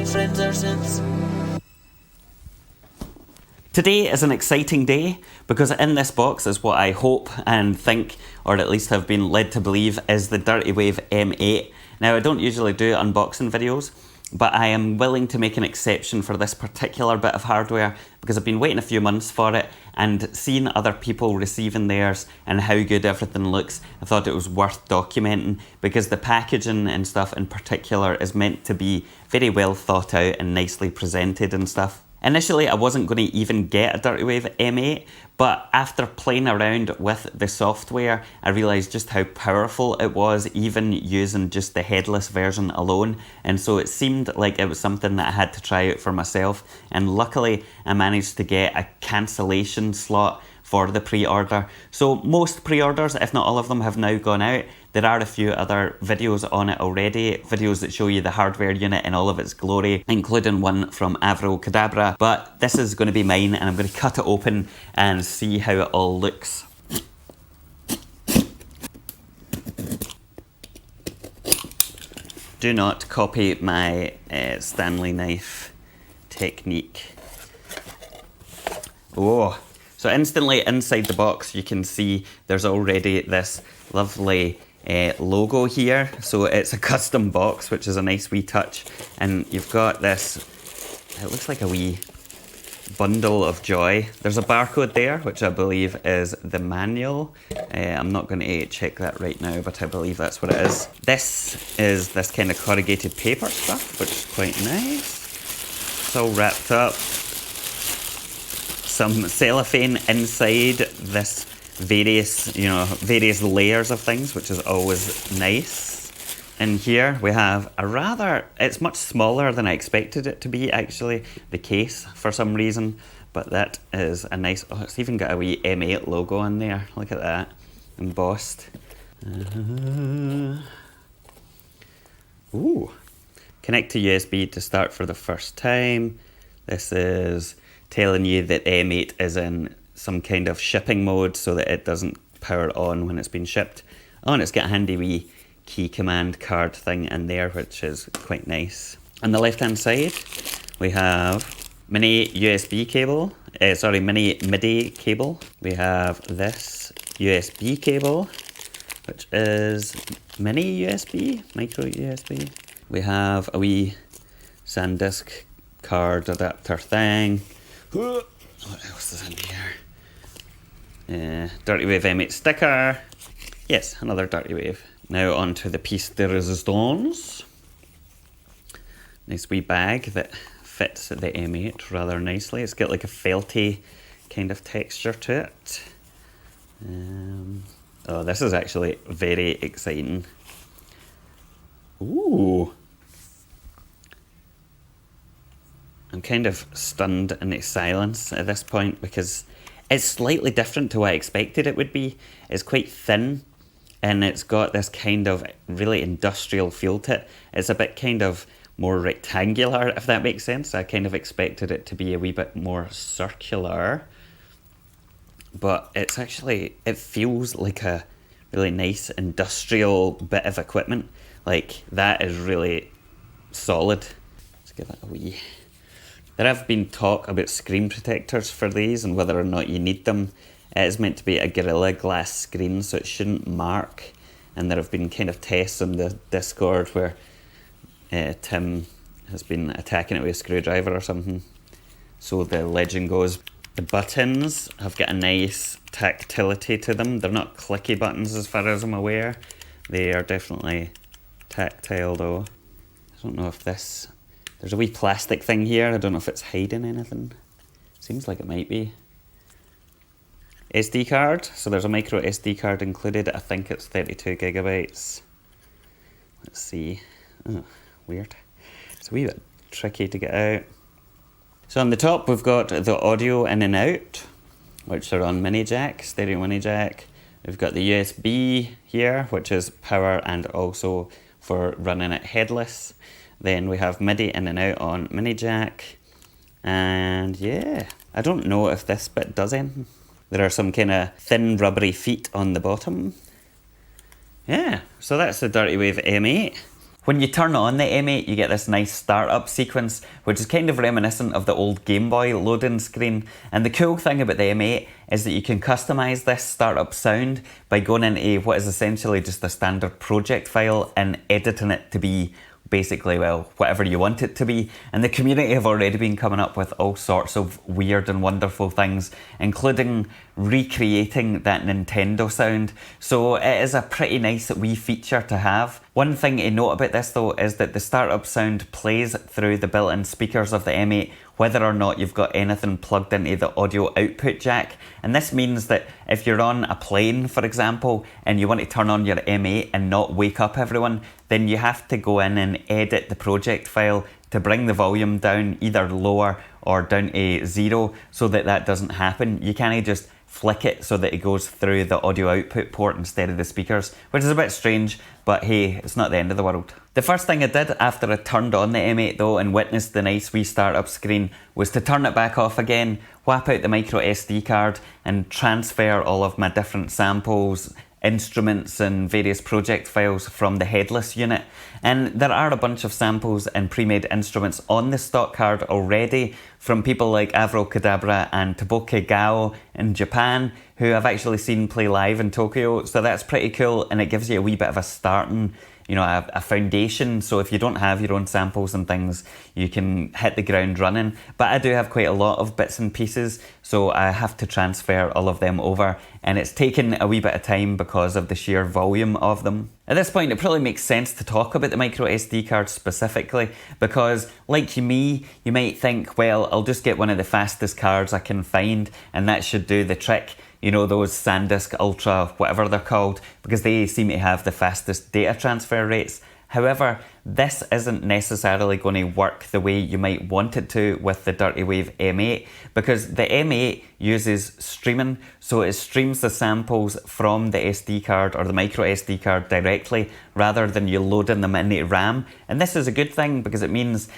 friends are since. Today is an exciting day because in this box is what I hope and think, or at least have been led to believe, is the Dirtywave M8. Now, I don't usually do unboxing videos, but I am willing to make an exception for this particular bit of hardware because I've been waiting a few months for it, and seeing other people receiving theirs and how good everything looks, I thought it was worth documenting because the packaging and stuff in particular is meant to be very well thought out and nicely presented and stuff. Initially, I wasn't going to even get a Dirtywave M8, but after playing around with the software, I realised just how powerful it was, even using just the headless version alone. And so it seemed like it was something that I had to try out for myself. And luckily, I managed to get a cancellation slot for the pre-order. So most pre-orders, if not all of them, have now gone out. There are a few other videos on it already, videos that show you the hardware unit in all of its glory, including one from Avrocadabra. But this is going to be mine, and I'm going to cut it open and see how it all looks. Do not copy my Stanley knife technique. Oh. So instantly inside the box you can see there's already this lovely logo here. So it's a custom box, which is a nice wee touch. And you've got this, it looks like a wee bundle of joy. There's a barcode there, which I believe is the manual. I'm not going to check that right now, but I believe that's what it is. This is this kind of corrugated paper stuff, which is quite nice. It's all wrapped up. Some cellophane inside this various layers of things, which is always nice. In here we have a rather, it's much smaller than I expected it to be actually, the case for some reason, but that is a nice, oh, it's even got a wee M8 logo on there, look at that, embossed. Ooh, connect to USB to start for the first time. This is telling you that M8 is in some kind of shipping mode so that it doesn't power on when it's been shipped. Oh, and it's got a handy wee key command card thing in there, which is quite nice. On the left hand side, we have mini USB cable, mini MIDI cable. We have this USB cable, which is mini USB, micro USB. We have a wee SanDisk card adapter thing. What else is in here? Dirtywave M8 sticker. Yes, another Dirtywave. Now on to the piece de resistance. Nice wee bag that fits the M8 rather nicely. It's got like a felty kind of texture to it. Oh, this is actually very exciting. Ooh. I'm kind of stunned in its silence at this point because it's slightly different to what I expected it would be. It's quite thin and it's got this kind of really industrial feel to it. It's a bit kind of more rectangular, if that makes sense. I kind of expected it to be a wee bit more circular, but it's actually, it feels like a really nice industrial bit of equipment. Like, that is really solid. Let's give that a wee. There have been talk about screen protectors for these and whether or not you need them. It is meant to be a Gorilla Glass screen, so it shouldn't mark. And there have been kind of tests on the Discord where Tim has been attacking it with a screwdriver or something. So the legend goes. The buttons have got a nice tactility to them. They're not clicky buttons as far as I'm aware. They are definitely tactile though. I don't know if this... There's a wee plastic thing here. I don't know if it's hiding anything. Seems like it might be. SD card. So there's a micro SD card included. I think it's 32 gigabytes. Let's see. Oh, weird. It's a wee bit tricky to get out. So on the top we've got the audio in and out, which are on mini jack, stereo mini jack. We've got the USB here, which is power and also for running it headless. Then we have MIDI in and out on mini jack. And yeah, I don't know if this bit does anything. There are some kind of thin rubbery feet on the bottom. Yeah, so that's the Dirtywave M8. When you turn on the M8, you get this nice startup sequence, which is kind of reminiscent of the old Game Boy loading screen. And the cool thing about the M8 is that you can customize this startup sound by going into what is essentially just a standard project file and editing it to be basically, well, whatever you want it to be. And the community have already been coming up with all sorts of weird and wonderful things, including recreating that Nintendo sound. So it is a pretty nice wee feature to have. One thing to note about this though is that the startup sound plays through the built-in speakers of the M8 whether or not you've got anything plugged into the audio output jack. And this means that if you're on a plane, for example, and you want to turn on your M8 and not wake up everyone, then you have to go in and edit the project file to bring the volume down either lower or down to 0 so that that doesn't happen. You can't just flick it so that it goes through the audio output port instead of the speakers, which is a bit strange, but hey, it's not the end of the world. The first thing I did after I turned on the M8 though and witnessed the nice wee startup screen was to turn it back off again, whap out the micro SD card and transfer all of my different samples, instruments and various project files from the headless unit. And there are a bunch of samples and pre-made instruments on the stock card already from people like Avrocadabra and Toboke Gao in Japan, who I've actually seen play live in Tokyo. So that's pretty cool, and it gives you a wee bit of a starting, a foundation. So if you don't have your own samples and things, you can hit the ground running. But I do have quite a lot of bits and pieces, so I have to transfer all of them over, and it's taken a wee bit of time because of the sheer volume of them. At this point, it probably makes sense to talk about the micro SD card specifically, because like me, you might think, well, I'll just get one of the fastest cards I can find and that should do the trick. Those SanDisk Ultra, whatever they're called, because they seem to have the fastest data transfer rates. However, this isn't necessarily going to work the way you might want it to with the Dirtywave M8, because the M8 uses streaming, so it streams the samples from the SD card or the micro SD card directly rather than you loading them into RAM. And this is a good thing because it means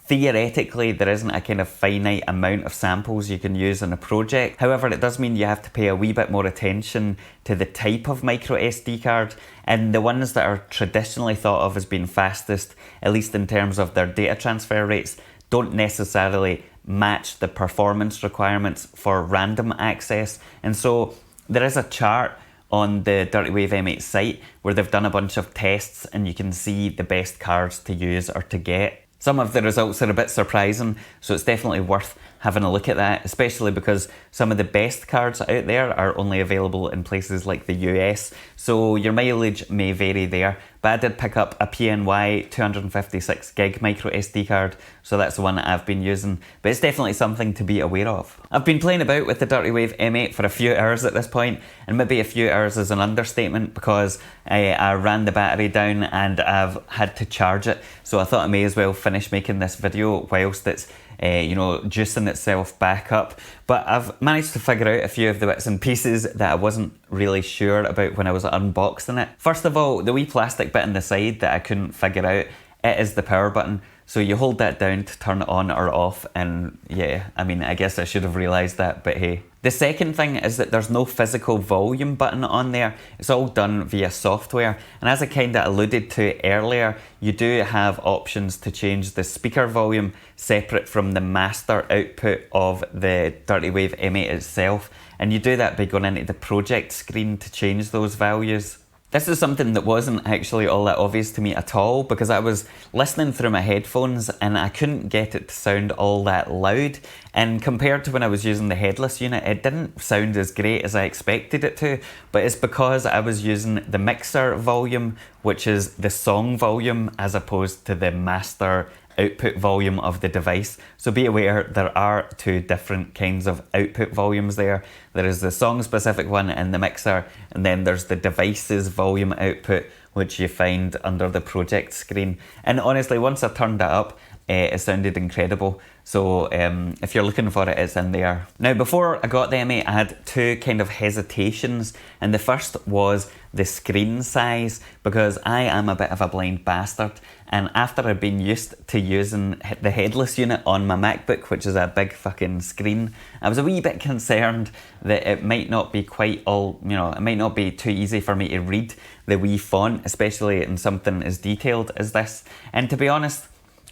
theoretically, there isn't a kind of finite amount of samples you can use in a project. However, it does mean you have to pay a wee bit more attention to the type of micro SD card, and the ones that are traditionally thought of as being fastest, at least in terms of their data transfer rates, don't necessarily match the performance requirements for random access. And so there is a chart on the Dirtywave M8 site where they've done a bunch of tests and you can see the best cards to use or to get. Some of the results are a bit surprising, so it's definitely worth having a look at that, especially because some of the best cards out there are only available in places like the US, so your mileage may vary there. But I did pick up a PNY 256 gig micro SD card, so that's the one that I've been using, but it's definitely something to be aware of. I've been playing about with the Dirtywave M8 for a few hours at this point, and maybe a few hours is an understatement because I ran the battery down and I've had to charge it, so I thought I may as well finish making this video whilst it's juicing itself back up. But I've managed to figure out a few of the bits and pieces that I wasn't really sure about when I was unboxing it. First of all, the wee plastic bit on the side that I couldn't figure out, it is the power button. So you hold that down to turn it on or off, and yeah, I guess I should have realised that, but hey. The second thing is that there's no physical volume button on there. It's all done via software, and as I kind of alluded to earlier, you do have options to change the speaker volume separate from the master output of the Dirtywave M8 itself, and you do that by going into the project screen to change those values. This is something that wasn't actually all that obvious to me at all, because I was listening through my headphones and I couldn't get it to sound all that loud, and compared to when I was using the headless unit, it didn't sound as great as I expected it to. But it's because I was using the mixer volume, which is the song volume, as opposed to the master output volume of the device. So be aware, there are two different kinds of output volumes there. There is the song specific one in the mixer, and then there's the device's volume output, which you find under the project screen. And honestly, once I turned that up, it sounded incredible. So if you're looking for it, it's in there. Now, before I got the M8, I had two kind of hesitations, and the first was the screen size, because I am a bit of a blind bastard, and after I've been used to using the headless unit on my MacBook, which is a big fucking screen, I was a wee bit concerned that it might not be quite all, it might not be too easy for me to read the wee font, especially in something as detailed as this. And to be honest,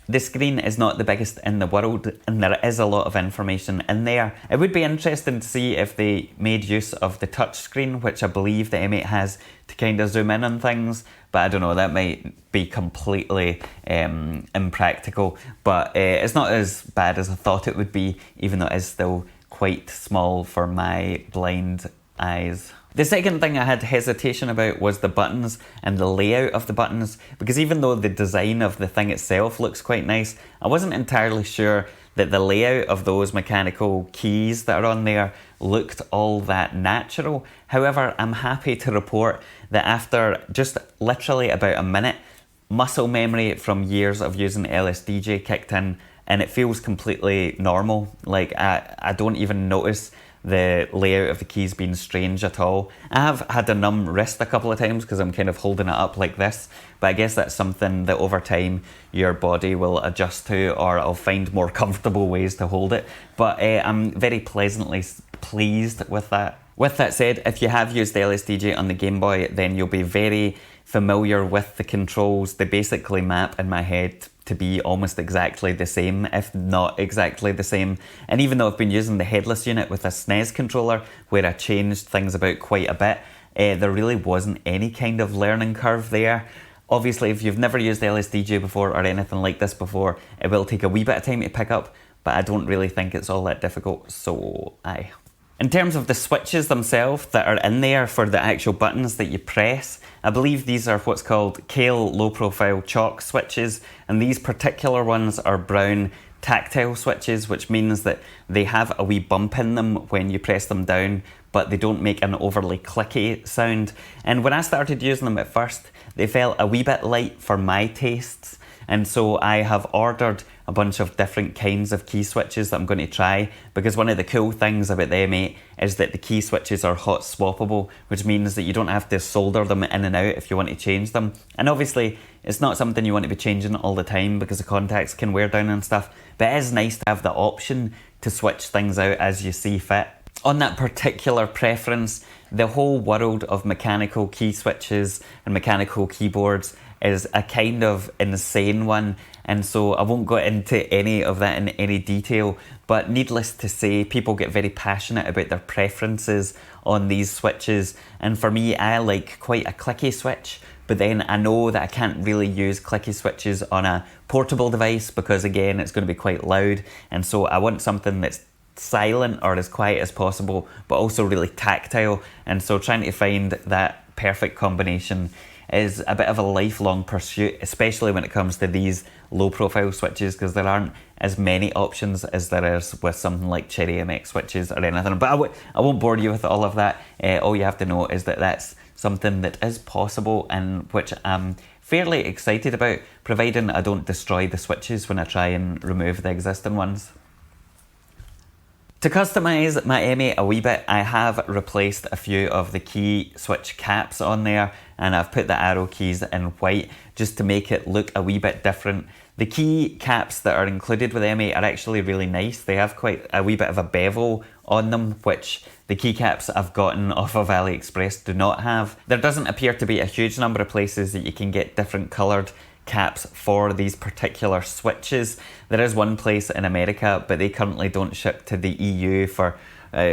the screen is not the biggest in the world, and there is a lot of information in there. It would be interesting to see if they made use of the touch screen, which I believe the M8 has, to kind of zoom in on things, but I don't know, that might be completely impractical. But it's not as bad as I thought it would be, even though it is still quite small for my blind eyes. The second thing I had hesitation about was the buttons and the layout of the buttons, because even though the design of the thing itself looks quite nice, I wasn't entirely sure that the layout of those mechanical keys that are on there looked all that natural. However, I'm happy to report that after just literally about a minute, muscle memory from years of using LSDJ kicked in, and it feels completely normal. Like I don't even notice the layout of the keys being strange at all. I have had a numb wrist a couple of times because I'm kind of holding it up like this, but I guess that's something that over time your body will adjust to, or I'll find more comfortable ways to hold it. But I'm very pleasantly pleased with that. With that said, if you have used the LSDJ on the Game Boy, then you'll be very familiar with the controls. They basically map in my head to be almost exactly the same, if not exactly the same. And even though I've been using the headless unit with a SNES controller, where I changed things about quite a bit, there really wasn't any kind of learning curve there. Obviously, if you've never used LSDJ before or anything like this before, it will take a wee bit of time to pick up, but I don't really think it's all that difficult, so aye. In terms of the switches themselves that are in there for the actual buttons that you press, I believe these are what's called Kale low profile chalk switches, and these particular ones are brown tactile switches, which means that they have a wee bump in them when you press them down, but they don't make an overly clicky sound. And when I started using them at first, they felt a wee bit light for my tastes, and so I have ordered a bunch of different kinds of key switches that I'm going to try, because one of the cool things about the M8 is that the key switches are hot swappable, which means that you don't have to solder them in and out if you want to change them. And obviously it's not something you want to be changing all the time because the contacts can wear down and stuff, but it is nice to have the option to switch things out as you see fit. On that particular preference, the whole world of mechanical key switches and mechanical keyboards is a kind of insane one, and so I won't go into any of that in any detail, but needless to say, people get very passionate about their preferences on these switches, and for me, I like quite a clicky switch, but then I know that I can't really use clicky switches on a portable device because again, it's going to be quite loud, and so I want something that's silent or as quiet as possible, but also really tactile, and so trying to find that perfect combination is a bit of a lifelong pursuit, especially when it comes to these low profile switches, because there aren't as many options as there is with something like Cherry MX switches or anything. But I won't bore you with all of that. All you have to know is that that's something that is possible and which I'm fairly excited about, providing I don't destroy the switches when I try and remove the existing ones. To customise my M8 a wee bit, I have replaced a few of the key switch caps on there, and I've put the arrow keys in white just to make it look a wee bit different. The key caps that are included with M8 are actually really nice. They have quite a wee bit of a bevel on them, which the keycaps I've gotten off of AliExpress do not have. There doesn't appear to be a huge number of places that you can get different coloured caps for these particular switches. There is one place in America, but they currently don't ship to the EU for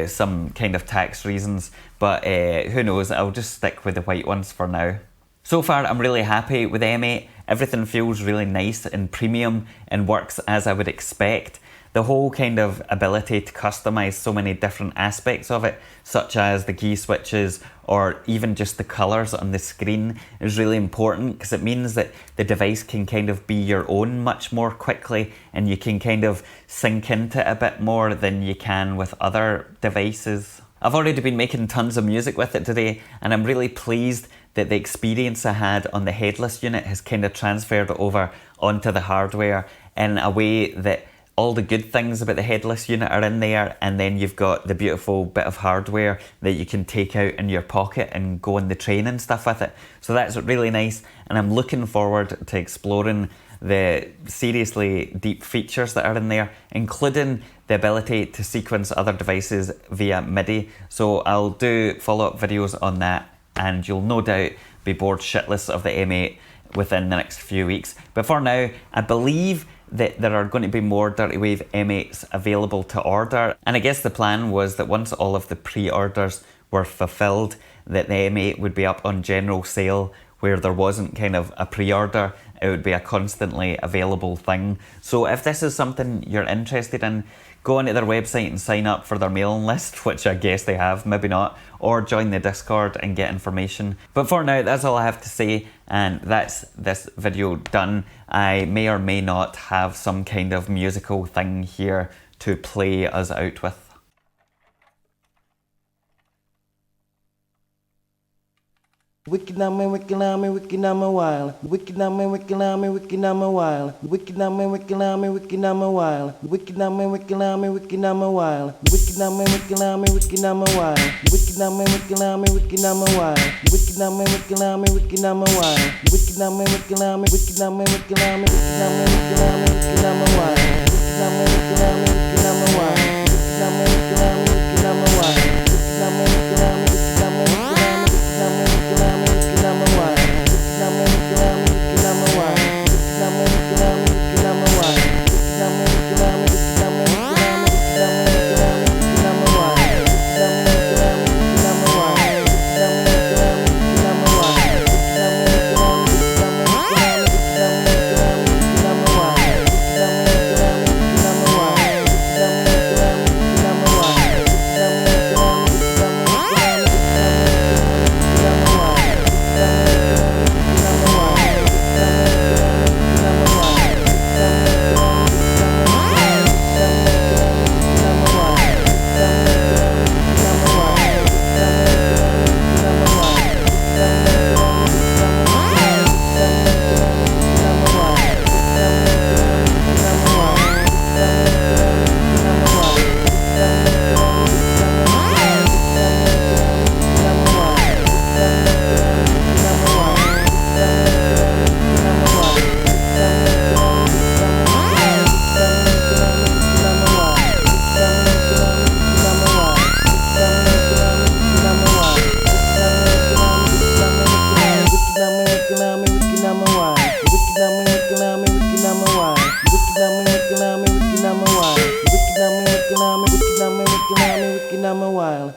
some kind of tax reasons, but who knows, I'll just stick with the white ones for now. So far I'm really happy with the M8. Everything feels really nice and premium and works as I would expect. The whole kind of ability to customize so many different aspects of it, such as the key switches or even just the colors on the screen, is really important because it means that the device can kind of be your own much more quickly, and you can kind of sink into it a bit more than you can with other devices. I've already been making tons of music with it today, and I'm really pleased that the experience I had on the headless unit has kind of transferred over onto the hardware in a way that all the good things about the headless unit are in there, and then you've got the beautiful bit of hardware that you can take out in your pocket and go on the train and stuff with it. So that's really nice, and I'm looking forward to exploring the seriously deep features that are in there, including the ability to sequence other devices via MIDI. So I'll do follow-up videos on that, and you'll no doubt be bored shitless of the M8 within the next few weeks. But for now, I believe that there are going to be more Dirtywave M8s available to order, and I guess the plan was that once all of the pre-orders were fulfilled, that the M8 would be up on general sale where there wasn't kind of a pre-order. It would be a constantly available thing. So if this is something you're interested in, go onto their website and sign up for their mailing list, which I guess they have, maybe not, or join the Discord and get information. But for now, that's all I have to say, and that's this video done. I may or may not have some kind of musical thing here to play us out with. Wicked on me, wicked on me, wicked on my wild. Wicked on me, wicked on me, wicked on my wild. Wicked on me, wicked on me, wicked on my wild. Wicked on me, wicked on me, wicked on my wild. Wicked on me, wicked on me, wicked on my wild. Wicked on me, wicked on me, wicked on my wild. Wicked on me, wicked on me, wicked on my wild. Wicked on me, wicked on me, wicked on me, wicked on me, wicked on me, wicked on me, wicked on my wild. Wicked on me, wicked on me, wicked on my wild. Wicked on me, wicked on me, wicked on my wild. Wicked on me, wicked on me, wicked on me.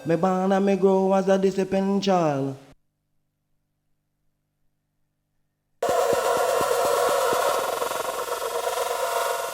Me born and me grow as a disciplined child.